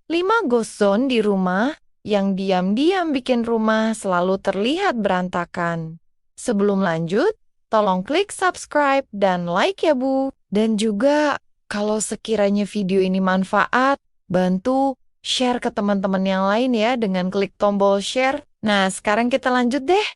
5 ghost zone di rumah yang diam-diam bikin rumah selalu terlihat berantakan. Sebelum lanjut, tolong klik subscribe dan like ya Bu. Dan juga, kalau sekiranya video ini manfaat, bantu share ke teman-teman yang lain ya dengan klik tombol share. Nah, sekarang kita lanjut deh.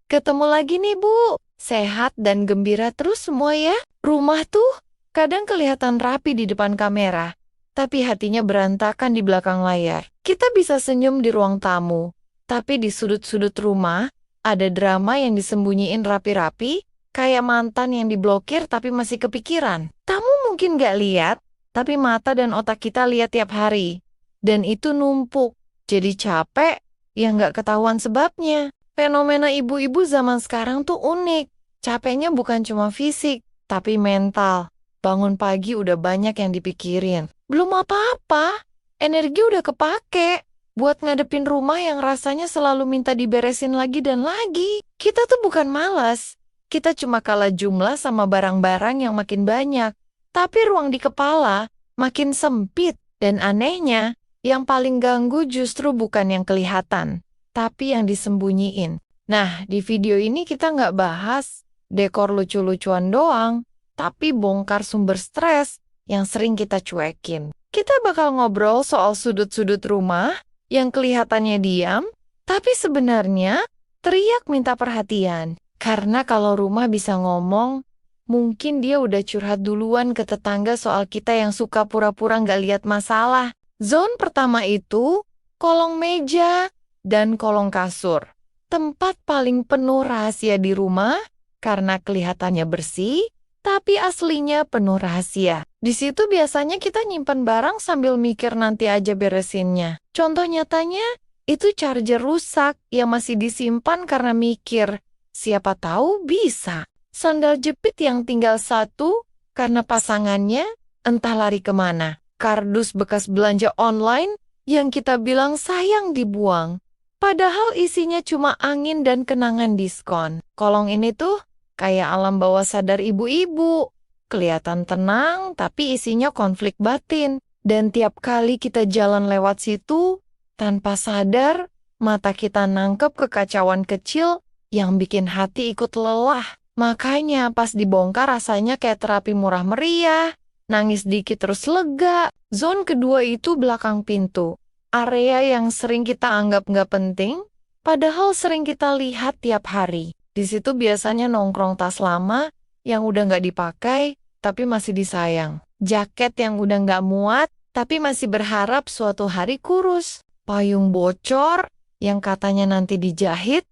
Ketemu lagi nih Bu. Sehat dan gembira terus semua ya. Rumah tuh kadang kelihatan rapi di depan kamera, tapi hatinya berantakan di belakang layar. Kita bisa senyum di ruang tamu, tapi di sudut-sudut rumah ada drama yang disembunyiin rapi-rapi, kayak mantan yang diblokir tapi masih kepikiran. Tamu mungkin gak lihat, tapi mata dan otak kita lihat tiap hari. Dan itu numpuk, jadi capek yang gak ketahuan sebabnya. Fenomena ibu-ibu zaman sekarang tuh unik. Capeknya bukan cuma fisik, tapi mental. Bangun pagi udah banyak yang dipikirin. Belum apa-apa, energi udah kepake buat ngadepin rumah yang rasanya selalu minta diberesin lagi dan lagi. Kita tuh bukan malas, kita cuma kalah jumlah sama barang-barang yang makin banyak. Tapi ruang di kepala makin sempit. Dan anehnya, yang paling ganggu justru bukan yang kelihatan, tapi yang disembunyiin. Nah, di video ini kita nggak bahas dekor lucu-lucuan doang, tapi bongkar sumber stres yang sering kita cuekin. Kita bakal ngobrol soal sudut-sudut rumah yang kelihatannya diam, tapi sebenarnya teriak minta perhatian. Karena kalau rumah bisa ngomong, mungkin dia udah curhat duluan ke tetangga soal kita yang suka pura-pura nggak lihat masalah. Zone pertama itu kolong meja dan kolong kasur. Tempat paling penuh rahasia di rumah karena kelihatannya bersih, tapi aslinya penuh rahasia. Di situ biasanya kita nyimpan barang sambil mikir nanti aja beresinnya. Contoh nyatanya, itu charger rusak yang masih disimpan karena mikir, siapa tahu bisa. Sandal jepit yang tinggal satu karena pasangannya entah lari kemana. Kardus bekas belanja online yang kita bilang sayang dibuang. Padahal isinya cuma angin dan kenangan diskon. Kolong ini tuh kayak alam bawah sadar ibu-ibu. Kelihatan tenang, tapi isinya konflik batin. Dan tiap kali kita jalan lewat situ, tanpa sadar, mata kita nangkep kekacauan kecil yang bikin hati ikut lelah. Makanya pas dibongkar rasanya kayak terapi murah meriah. Nangis dikit terus lega. Zone kedua itu belakang pintu. Area yang sering kita anggap nggak penting, padahal sering kita lihat tiap hari. Di situ biasanya nongkrong tas lama yang udah nggak dipakai, tapi masih disayang. Jaket yang udah nggak muat, tapi masih berharap suatu hari kurus. Payung bocor yang katanya nanti dijahit,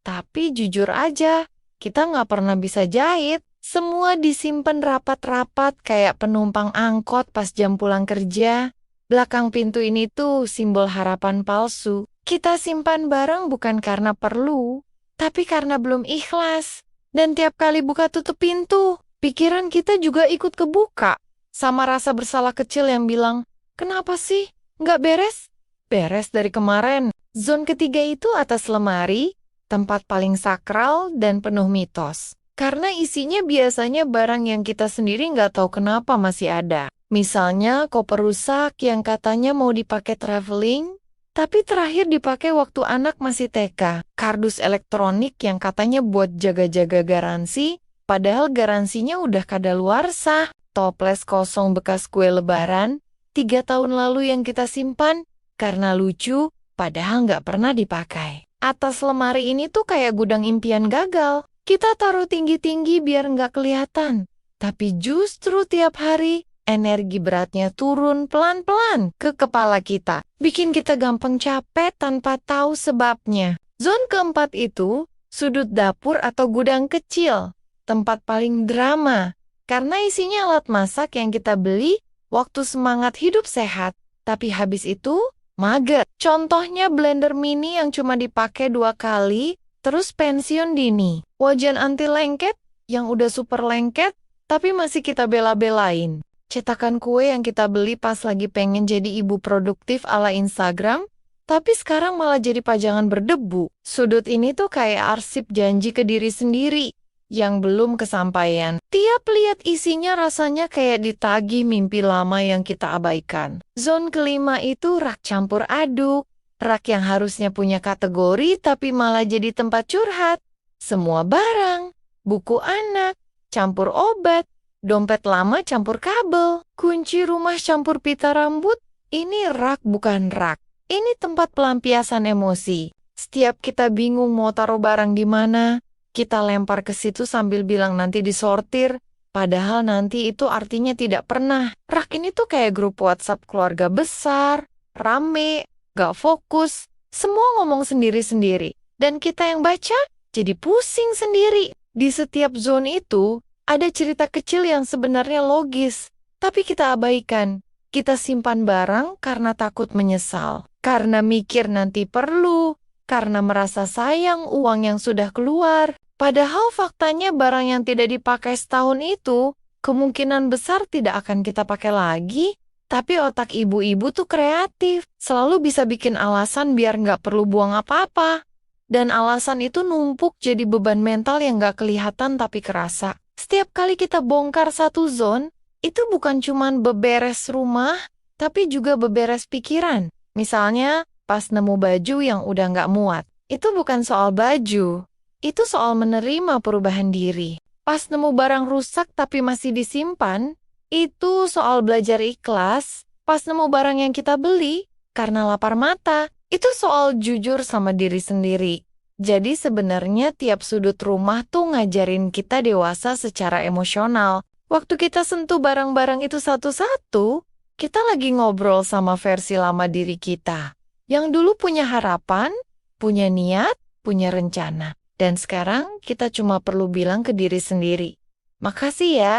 tapi jujur aja, kita nggak pernah bisa jahit. Semua disimpan rapat-rapat kayak penumpang angkot pas jam pulang kerja. Belakang pintu ini tuh simbol harapan palsu. Kita simpan barang bukan karena perlu, tapi karena belum ikhlas. Dan tiap kali buka tutup pintu, pikiran kita juga ikut kebuka. Sama rasa bersalah kecil yang bilang, kenapa sih? Nggak beres? Beres dari kemarin. Zone ketiga itu atas lemari, tempat paling sakral dan penuh mitos. Karena isinya biasanya barang yang kita sendiri nggak tahu kenapa masih ada. Misalnya koper rusak yang katanya mau dipakai traveling, tapi terakhir dipakai waktu anak masih TK. Kardus elektronik yang katanya buat jaga-jaga garansi, padahal garansinya udah kadaluarsa. Toples kosong bekas kue lebaran, 3 tahun lalu yang kita simpan, karena lucu, padahal nggak pernah dipakai. Atas lemari ini tuh kayak gudang impian gagal. Kita taruh tinggi-tinggi biar nggak kelihatan. Tapi justru tiap hari, energi beratnya turun pelan-pelan ke kepala kita. Bikin kita gampang capek tanpa tahu sebabnya. Zone keempat itu, sudut dapur atau gudang kecil. Tempat paling drama. Karena isinya alat masak yang kita beli waktu semangat hidup sehat. Tapi habis itu, mager. Contohnya blender mini yang cuma dipakai 2 kali, terus pensiun dini. Wajan anti lengket yang udah super lengket, tapi masih kita bela-belain. Cetakan kue yang kita beli pas lagi pengen jadi ibu produktif ala Instagram, tapi sekarang malah jadi pajangan berdebu. Sudut ini tuh kayak arsip janji ke diri sendiri, yang belum kesampaian. Tiap lihat isinya rasanya kayak ditagih mimpi lama yang kita abaikan. Zone kelima itu rak campur aduk. Rak yang harusnya punya kategori tapi malah jadi tempat curhat. Semua barang, buku anak, campur obat, dompet lama campur kabel, kunci rumah campur pita rambut. Ini rak bukan rak. Ini tempat pelampiasan emosi. Setiap kita bingung mau taruh barang di mana, kita lempar ke situ sambil bilang nanti disortir. Padahal nanti itu artinya tidak pernah. Rak ini tuh kayak grup WhatsApp keluarga besar, rame, gak fokus, semua ngomong sendiri-sendiri. Dan kita yang baca jadi pusing sendiri. Di setiap zone itu ada cerita kecil yang sebenarnya logis, tapi kita abaikan. Kita simpan barang karena takut menyesal, karena mikir nanti perlu, karena merasa sayang uang yang sudah keluar. Padahal faktanya barang yang tidak dipakai setahun itu kemungkinan besar tidak akan kita pakai lagi. Tapi otak ibu-ibu tuh kreatif, selalu bisa bikin alasan biar nggak perlu buang apa-apa. Dan alasan itu numpuk jadi beban mental yang nggak kelihatan tapi kerasa. Setiap kali kita bongkar satu zone, itu bukan cuman beberes rumah, tapi juga beberes pikiran. Misalnya, pas nemu baju yang udah nggak muat. Itu bukan soal baju, itu soal menerima perubahan diri. Pas nemu barang rusak tapi masih disimpan, itu soal belajar ikhlas. Pas nemu barang yang kita beli, karena lapar mata, itu soal jujur sama diri sendiri. Jadi sebenarnya tiap sudut rumah tuh ngajarin kita dewasa secara emosional. Waktu kita sentuh barang-barang itu satu-satu, kita lagi ngobrol sama versi lama diri kita. Yang dulu punya harapan, punya niat, punya rencana. Dan sekarang kita cuma perlu bilang ke diri sendiri, makasih ya,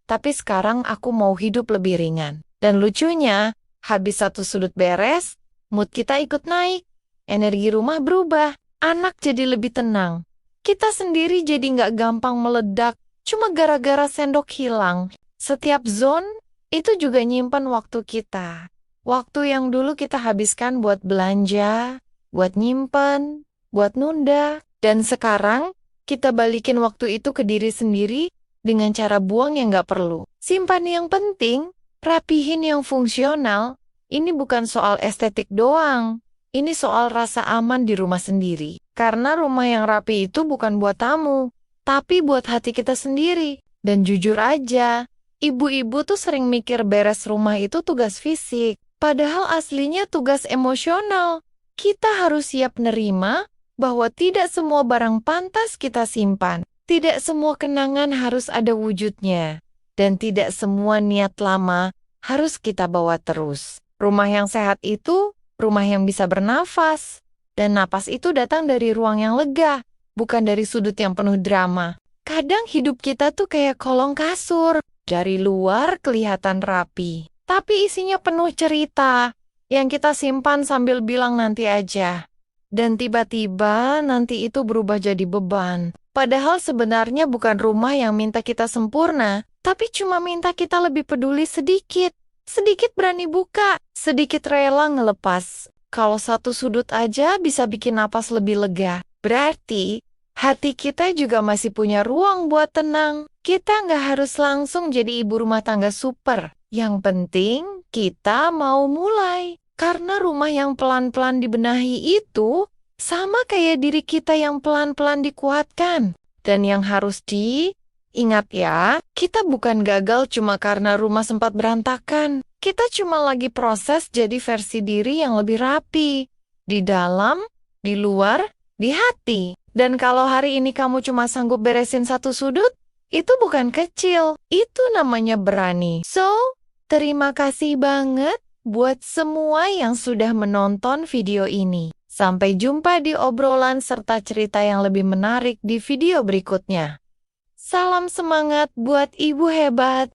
tapi sekarang aku mau hidup lebih ringan. Dan lucunya, habis satu sudut beres, mood kita ikut naik. Energi rumah berubah, anak jadi lebih tenang. Kita sendiri jadi nggak gampang meledak, cuma gara-gara sendok hilang. Setiap zone itu juga nyimpan waktu kita. Waktu yang dulu kita habiskan buat belanja, buat nyimpen, buat nunda. Dan sekarang kita balikin waktu itu ke diri sendiri dengan cara buang yang nggak perlu. Simpan yang penting, rapihin yang fungsional. Ini bukan soal estetik doang. Ini soal rasa aman di rumah sendiri. Karena rumah yang rapi itu bukan buat tamu, tapi buat hati kita sendiri. Dan jujur aja, ibu-ibu tuh sering mikir beres rumah itu tugas fisik. Padahal aslinya tugas emosional. Kita harus siap nerima bahwa tidak semua barang pantas kita simpan. Tidak semua kenangan harus ada wujudnya. Dan tidak semua niat lama harus kita bawa terus. Rumah yang sehat itu rumah yang bisa bernafas. Dan napas itu datang dari ruang yang lega, bukan dari sudut yang penuh drama. Kadang hidup kita tuh kayak kolong kasur. Dari luar kelihatan rapi, tapi isinya penuh cerita yang kita simpan sambil bilang nanti aja. Dan tiba-tiba nanti itu berubah jadi beban. Padahal sebenarnya bukan rumah yang minta kita sempurna, tapi cuma minta kita lebih peduli sedikit. Sedikit berani buka, sedikit rela ngelepas. Kalau satu sudut aja bisa bikin napas lebih lega, berarti hati kita juga masih punya ruang buat tenang. Kita nggak harus langsung jadi ibu rumah tangga super. Yang penting kita mau mulai. Karena rumah yang pelan-pelan dibenahi itu sama kayak diri kita yang pelan-pelan dikuatkan. Dan yang harus diingat ya, kita bukan gagal cuma karena rumah sempat berantakan. Kita cuma lagi proses jadi versi diri yang lebih rapi. Di dalam, di luar, di hati. Dan kalau hari ini kamu cuma sanggup beresin satu sudut, itu bukan kecil. Itu namanya berani. So, terima kasih banget buat semua yang sudah menonton video ini. Sampai jumpa di obrolan serta cerita yang lebih menarik di video berikutnya. Salam semangat buat ibu hebat.